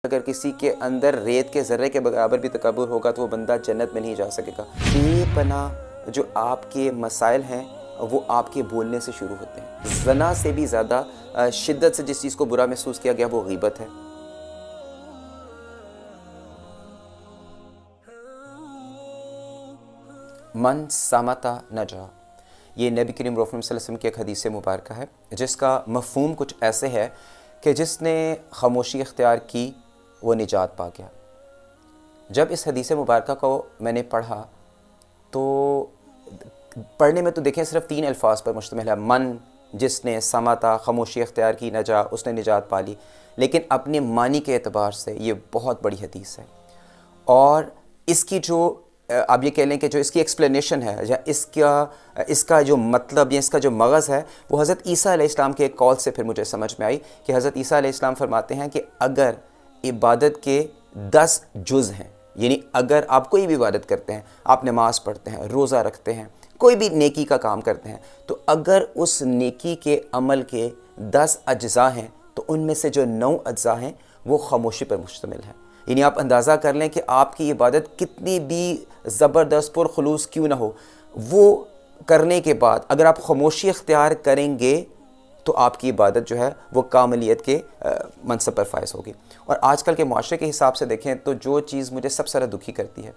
अगर किसी के अंदर रेत के ज़र्रे के बराबर भी तकब्बुर होगा तो वो बंदा जन्नत में नहीं जा सकेगा। बेपनाह जो आपके मसाइल हैं वो आपके बोलने से शुरू होते हैं। ज़ना से भी ज़्यादा शिद्दत से जिस चीज़ को बुरा महसूस किया गया वो गीबत है। मन सामता नजा, ये नबी करीम सल्लल्लाहु अलैहि वसल्लम की एक हदीस मुबारक है जिसका मफ़हूम कुछ ऐसे है कि जिसने खामोशी इख्तियार की वो निजात पा गया। जब इस हदीस मुबारक को मैंने पढ़ा तो पढ़ने में तो देखें सिर्फ 3 अल्फाज पर मुश्तमिल है, मन जिसने समाता खामोशी इख्तियार की नजा उसने निजात पा ली, लेकिन अपने मानी के एतबार से ये बहुत बड़ी हदीस है। और इसकी जो आप ये कह लें कि जो इसकी एक्सप्लेनेशन है या इसका जो मतलब या इसका जो मगज़ है वो हज़रत ईसा अलैहिस्सलाम के एक कॉल से फिर मुझे समझ में आई कि हज़रत ईसा अलैहिस्सलाम फरमाते हैं कि अगर इबादत के 10 जुज़ हैं, यानी अगर आप कोई भी इबादत करते हैं, आप नमाज़ पढ़ते हैं, रोज़ा रखते हैं, कोई भी नेकी का काम करते हैं, तो अगर उस नेकी के अमल के 10 अज्ज़ा हैं तो उनमें से जो 9 अज्ज़ा हैं वो खामोशी पर मुश्तमिल है। यानी आप अंदाज़ा कर लें कि आपकी इबादत कितनी भी ज़बरदस्त पुरखुलूस क्यों ना हो, वो करने के बाद अगर आप खामोशी इख्तियार करेंगे तो आपकी इबादत जो है वो कामलियत के मनसब पर फायज होगी। और आजकल के माशरे के हिसाब से देखें तो जो चीज़ मुझे सबसे ज़्यादा दुखी करती है,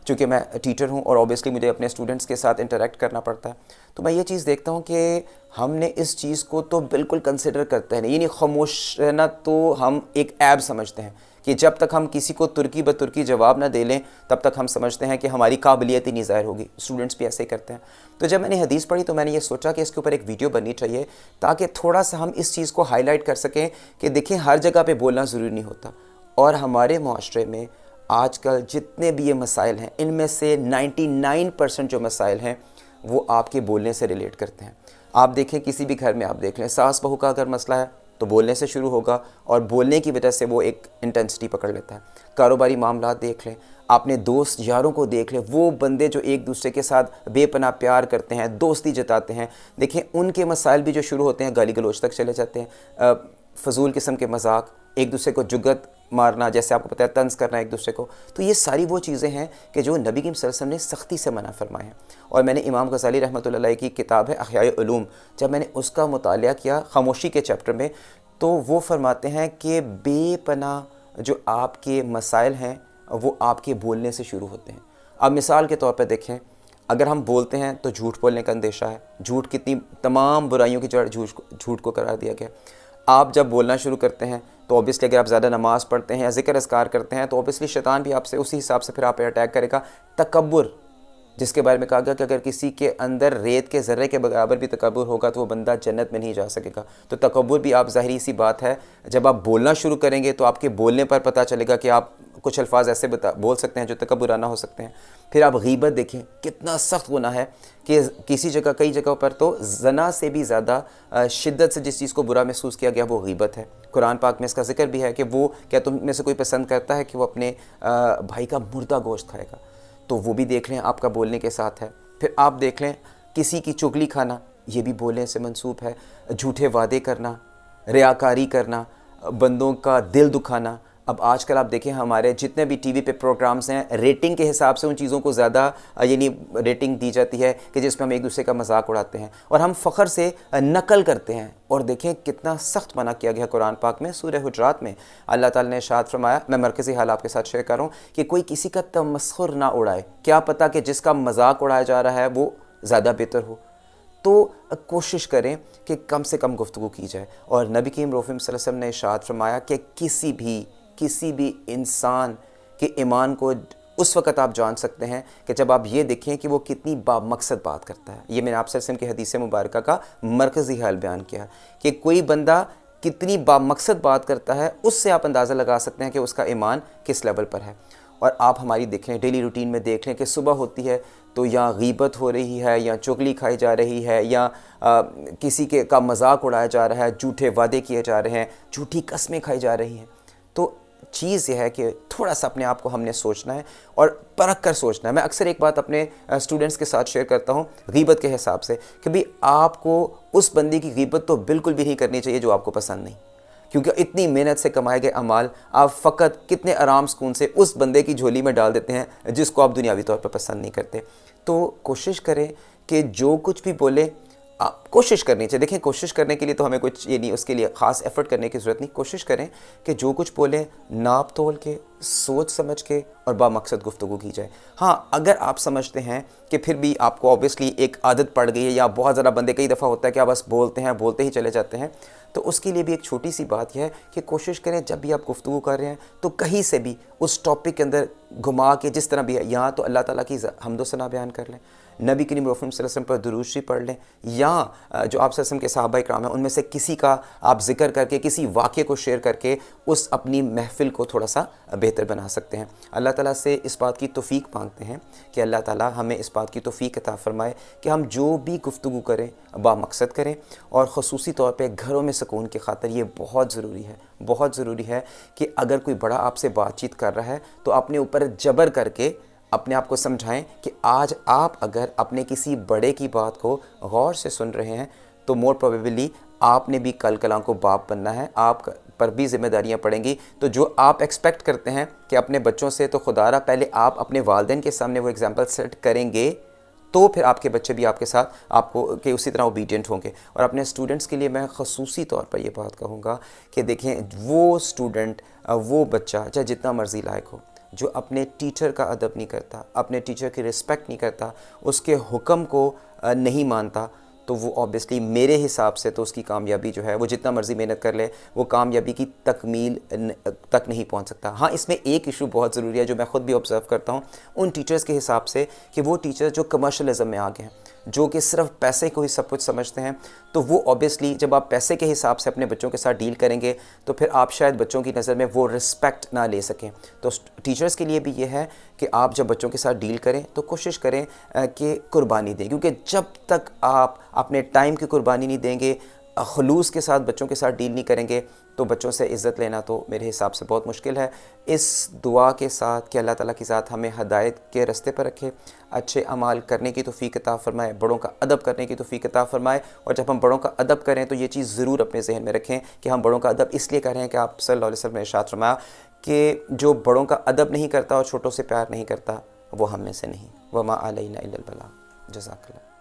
चूँकि मैं टीचर हूँ और ऑब्वियसली मुझे अपने स्टूडेंट्स के साथ इंटरेक्ट करना पड़ता है, तो मैं ये चीज़ देखता हूँ कि हमने इस चीज़ को तो बिल्कुल कंसिडर करते हैं नहीं, यानी खामोश रहना तो हम एक ऐब समझते हैं कि जब तक हम किसी को तुर्की ब तुर्की जवाब ना दे लें तब तक हम समझते हैं कि हमारी काबिलियत ही नहीं ज़ाहिर होगी। स्टूडेंट्स भी ऐसे ही करते हैं। तो जब मैंने हदीस पढ़ी तो मैंने ये सोचा कि इसके ऊपर एक वीडियो बननी चाहिए ताकि थोड़ा सा हम इस चीज़ को हाईलाइट कर सकें कि देखें हर जगह पे बोलना ज़रूरी नहीं होता। और हमारे माशरे में आजकल जितने भी ये मसाइल हैं इनमें से 99% जो मसाइल हैं वो आपके बोलने से रिलेट करते हैं। आप देखें किसी भी घर में आप देख लें, सास बहू का अगर मसला है तो बोलने से शुरू होगा और बोलने की वजह से वो एक इंटेंसिटी पकड़ लेता है। कारोबारी मामलात देख लें, आपने दोस्त यारों को देख लें, वो बंदे जो एक दूसरे के साथ बेपनाह प्यार करते हैं, दोस्ती जताते हैं, देखें उनके मसाइल भी जो शुरू होते हैं गाली गलोच तक चले जाते हैं। फजूल किस्म के मजाक, एक दूसरे को जुगत मारना, जैसे आपको पता है तंज करना एक दूसरे को, तो ये सारी वो चीज़ें हैं कि जो नबी करीम सल्लल्लाहु अलैहि वसल्लम ने सख्ती से मना फरमाए हैं। और मैंने इमाम गज़ाली रहमतुल्लाह अलैह की किताब है अहयाए उलूम, जब मैंने उसका मुतालिया किया खामोशी के चैप्टर में, तो वो फरमाते हैं कि बेपनाह जो आपके मसाइल हैं वो आपके बोलने से शुरू होते हैं। अब मिसाल के तौर पर देखें, अगर हम बोलते हैं तो झूठ बोलने का अंदेशा है। झूठ कितनी तमाम बुराइयों की जड़ झूठ को करार दिया गया। आप जब बोलना शुरू करते हैं तो ऑब्वियसली अगर आप ज़्यादा नमाज़ पढ़ते हैं या ज़िक्र अस्कार करते हैं तो ऑब्वियसली शैतान भी आपसे उसी हिसाब से फिर आप पे अटैक करेगा। तकब्बुर, जिसके बारे में कहा गया कि अगर किसी के अंदर रेत के ज़र्रे के बराबर भी तकब्बुर होगा तो वो बंदा जन्नत में नहीं जा सकेगा। तो तकब्बुर भी आप ज़ाहिरी सी बात है, जब आप बोलना शुरू करेंगे तो आपके बोलने पर पता चलेगा कि आप कुछ अल्फाज ऐसे बोल सकते हैं जो तकब्बुराना हो सकते हैं। फिर आप गीबत देखें, कितना सख्त गुनाह है कि किसी जगह कई जगहों पर तो ज़ना से भी ज़्यादा शिद्दत से जिस चीज़ को बुरा महसूस किया गया वो गीबत है। कुरान पाक में इसका जिक्र भी है कि वो क्या तुम में से कोई पसंद करता है कि वो अपने भाई का मुर्दा गोश्त खाएगा, तो वो भी देख लें आपका बोलने के साथ है। फिर आप देख लें किसी की चुगली खाना, ये भी बोलने से मंसूब है। झूठे वादे करना, रियाकारी करना, बंदों का दिल दुखाना। अब आजकल आप देखें हमारे जितने भी टीवी पे प्रोग्राम्स हैं, रेटिंग के हिसाब से उन चीज़ों को ज़्यादा यानी रेटिंग दी जाती है कि जिसमें हम एक दूसरे का मजाक उड़ाते हैं और हम फ़ख्र से नकल करते हैं। और देखें कितना सख्त मना किया गया कुरान पाक में। सूरह हुजरात में अल्लाह ताला ने इरशाद फरमाया, मैं मरकज़ी हाल आपके साथ शेयर कर रहा हूँ, कि कोई किसी का तमस्खुर ना उड़ाए, क्या पता कि जिसका मजाक उड़ाया जा रहा है वो ज़्यादा बेहतर हो। तो कोशिश करें कि कम से कम गुफ्तगू की जाए। और नबी करीम सल्लल्लाहु अलैहि वसल्लम ने इरशाद फरमाया कि किसी भी इंसान के ईमान को उस वक़्त आप जान सकते हैं कि जब आप ये देखें कि वो कितनी बामकसद बात करता है। ये मैंने आप सल्लल्लाहु अलैहि वसल्लम की हदीस मुबारक का मरकज़ी हाल बयान किया कि कोई बंदा कितनी बामकसद बात करता है, उससे आप अंदाज़ा लगा सकते हैं कि उसका ईमान किस लेवल पर है। और आप हमारी देख लें डेली रूटीन में, देख लें कि सुबह होती है तो या गीबत हो रही है, या चुगली खाई जा रही है, या किसी के का मजाक उड़ाया जा रहा है, झूठे वादे किए जा रहे हैं, झूठी कस्में खाई जा रही हैं। तो चीज़ यह है कि थोड़ा सा अपने आप को हमने सोचना है और परख कर सोचना है। मैं अक्सर एक बात अपने स्टूडेंट्स के साथ शेयर करता हूँ गीबत के हिसाब से कि भाई आपको उस बंदे की गीबत तो बिल्कुल भी नहीं करनी चाहिए जो आपको पसंद नहीं, क्योंकि इतनी मेहनत से कमाए गए अमाल आप फ़कत कितने आराम सुकून से उस बंदे की झोली में डाल देते हैं जिसको आप दुनियावी तौर पर पसंद नहीं करते। तो कोशिश करें कि जो कुछ भी बोले आप कोशिश करनी चाहिए। देखिए, कोशिश करने के लिए तो हमें कुछ ये नहीं, उसके लिए ख़ास एफ़र्ट करने की ज़रूरत नहीं। कोशिश करें कि जो कुछ बोलें नाप तोल के, सोच समझ के और बामकसद गुफ्तगू की जाए। हाँ, अगर आप समझते हैं कि फिर भी आपको ऑब्वियसली एक आदत पड़ गई है या बहुत ज़्यादा बंदे कई दफ़ा होता है कि आप बस बोलते हैं, बोलते ही चले जाते हैं, तो उसके लिए भी एक छोटी सी बात यह है कि कोशिश करें जब भी आप गुफ्तगू कर रहे हैं तो कहीं से भी उस टॉपिक के अंदर घुमा के, जिस तरह भी है, या तो अल्लाह ताला की हम्दो सना बयान कर लें, नबी करीम सल्लल्लाहु अलैहि वसल्लम पर दुरूद शरीफ पढ़ लें, या जो आप वसल्लम के सहाबा इकराम हैं उनमें से किसी का आप जिक्र करके, किसी वाक़े को शेयर करके उस अपनी महफ़िल को थोड़ा सा बेहतर बना सकते हैं। अल्लाह ताला से इस बात की तौफ़ीक मांगते हैं कि अल्लाह ताला हमें इस बात की तौफ़ीक अता फ़रमाए कि हम जो भी गुफ्तगू करें बामकसद करें, और ख़ुसूसी तौर पे घरों में सुकून की खातिर ये बहुत ज़रूरी है, बहुत ज़रूरी है कि अगर कोई बड़ा आपसे बातचीत कर रहा है तो अपने ऊपर जबर करके अपने आप को समझाएं कि आज आप अगर अपने किसी बड़े की बात को गौर से सुन रहे हैं तो मोर प्रोबेबली आपने भी कल कलां को बाप बनना है, आप पर भी जिम्मेदारियां पड़ेंगी। तो जो आप एक्सपेक्ट करते हैं कि अपने बच्चों से, तो खुदारा पहले आप अपने वालिदैन के सामने वो एग्जाम्पल सेट करेंगे तो फिर आपके बच्चे भी आपके साथ आपको के उसी तरह ओबीडियंट होंगे। और अपने स्टूडेंट्स के लिए मैं ख़ुसूसी तौर पर ये बात कहूँगा कि देखें, वो स्टूडेंट, वो बच्चा चाहे जितना मर्ज़ी लायक हो, जो अपने टीचर का अदब नहीं करता, अपने टीचर की रिस्पेक्ट नहीं करता, उसके हुक्म को नहीं मानता, तो वो ऑब्वियसली मेरे हिसाब से तो उसकी कामयाबी जो है, वो जितना मर्ज़ी मेहनत कर ले, वो कामयाबी की तकमील तक नहीं पहुंच सकता। हाँ, इसमें एक इशू बहुत ज़रूरी है जो मैं ख़ुद भी ऑब्ज़र्व करता हूँ उन टीचर्स के हिसाब से, कि वो टीचर्स जो कमर्शलिज़म में आ गए हैं, जो कि सिर्फ पैसे को ही सब कुछ समझते हैं, तो वो ऑब्वियसली जब आप पैसे के हिसाब से अपने बच्चों के साथ डील करेंगे तो फिर आप शायद बच्चों की नज़र में वो रिस्पेक्ट ना ले सकें। तो टीचर्स के लिए भी ये है कि आप जब बच्चों के साथ डील करें तो कोशिश करें कि कुर्बानी दें, क्योंकि जब तक आप अपने टाइम की कुर्बानी नहीं देंगे, खलूस के साथ बच्चों के साथ डील नहीं करेंगे, तो बच्चों से इज़्ज़त लेना तो मेरे हिसाब से बहुत मुश्किल है। इस दुआ के साथ कि अल्लाह ताला की ज़ात हमें हदायत के रास्ते पर रखे, अच्छे अमाल करने की तौफ़ीक अता फ़रमाए, बड़ों का अदब करने की तौफ़ीक अता फ़रमाए। और जब हम बड़ों का अदब करें तो ये चीज़ ज़रूर अपने ज़हन में रखें कि हम बड़ों का अदब इसलिए कर रहे हैं कि आप सल्लल्लाहु अलैहि वसल्लम ने इरशाद फ़रमाया कि जो बड़ों का अदब नहीं करता और छोटों से प्यार नहीं करता वो हम में से नहीं। वमा अलैना इल्लल बलाग। जज़ाकल्लाह।